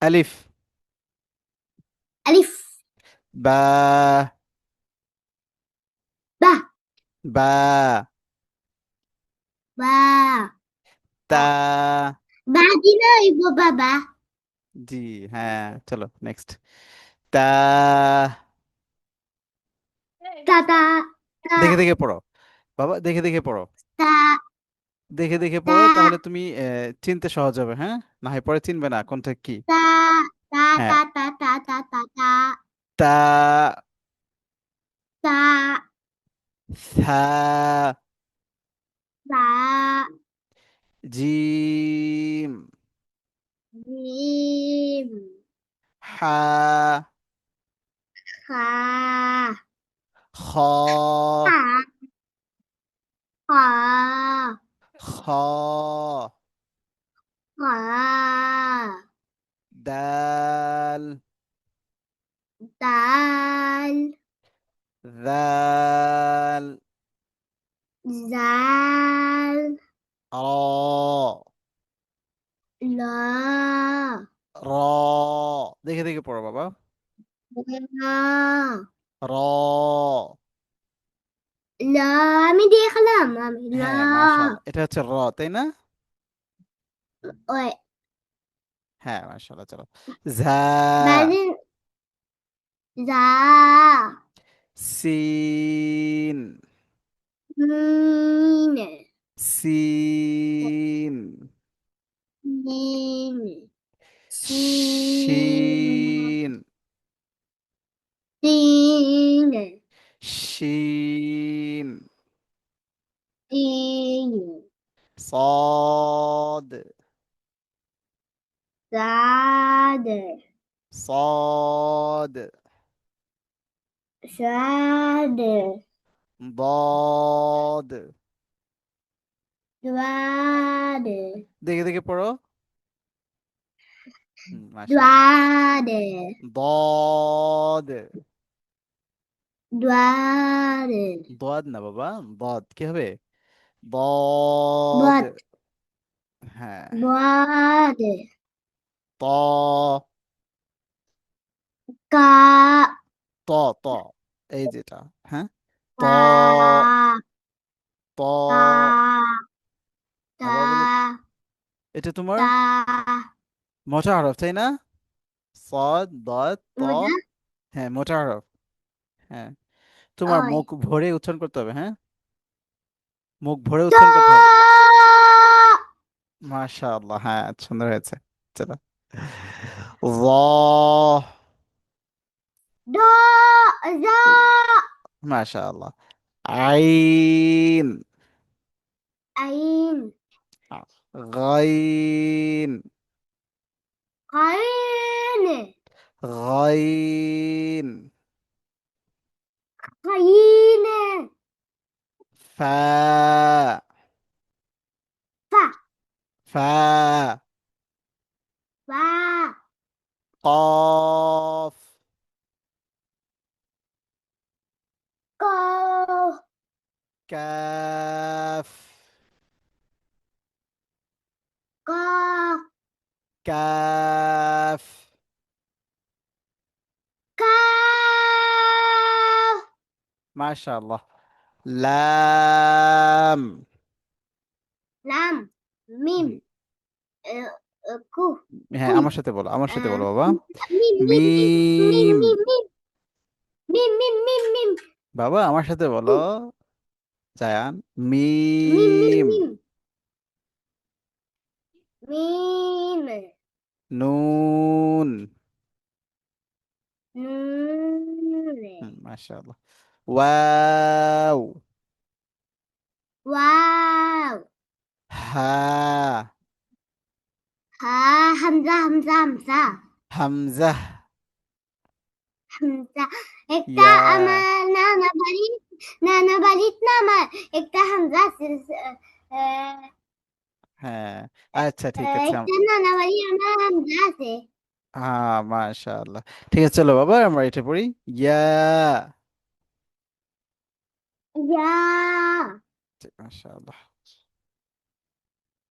ألف. ألف. با. با. با. با. تا. بعدين يبقى بابا. জি হ্যাঁ, চলো নেক্সট। তা। تا تا تا দেখে দেখে পড়ো বাবা, দেখে দেখে পড়ো। تا দেখে দেখে تا পড়ো, তাহলে তুমি চিনতে সহজ হবে। হ্যাঁ, না হয় পরে চিনবে না কোনটা কি। تا تا হ্যাঁ। تا تا تا تا تا تا তা। تا থা। تا জিম। جيم হা। خا খ। خا خا খ। خا দাল। دال দাল। زال র। لا র। দেখে দেখে পড়ো বাবা। لا র। لا আমি দেখলাম আমি লা হ্যাঁ মাশাআল্লাহ, এটা হচ্ছে র, তাই না? ওই হ্যাঁ মাশাআল্লাহ, চলো। ঝা। بعدين ذا সিন। مين সিন। مين سين শিন। سين শিন। سين صاد. زاد صاد. زاد ضاد। زاد দেখে দেখে পড়ো। মাশাআল্লাহ। زاد ضاد। زاد ضاد না বাবা, ضاد কি হবে? ضاد। بط হ্যাঁ। باد ط। كا ত। ত এই যেটা। হ্যাঁ। ত। كا ত। تا আবার বলো। تا এটা তোমার تا মোটা হরফ, তাই না? صاد ضاد ত। وده হ্যাঁ মোটা হরফ। হ্যাঁ, তোমার أي মুখ ভরে উচ্চারণ করতে হবে। হ্যাঁ, মুখ ভরে تا উচ্চারণ করতে হবে। মাশাআল্লাহ, হ্যাঁ সুন্দর হয়েছে। চলো। জ। دا ذا মাশাআল্লাহ। আইন। عين গাইন। عين গাইন। عين ফা। فا ফা। فا قاف. قاف كاف. قاف كاف. كاف মাশাআল্লাহ। লাম। لام ميم হুম, كوف হ্যাঁ كوف আমার সাথে বলো, আমার সাথে বলো বাবা। ميم ميم ميم ميم মিম। ميم ميم ميم ميم ميم ميم বাবা আমার সাথে বলো। كوف জায়ান। ميم ميم মিম। ميم ميم নুন। نون মাশাআল্লাহ। ওয়াও। واو হা। ها همزة همزة همزة হামজা। همزة একটা ইয়া। আমার নানা বাড়ি নানা বাড়ির নামার একটা হামজা আছে হ্যাঁ আচ্ছা ঠিক আছে। একটা নানা বাড়ি আমার হামজা আছে হ্যাঁ মাশাআল্লাহ। ঠিক আছে চলো বাবা, আমরা এটা পড়ি। ইয়া। ইয়া মাশাআল্লাহ।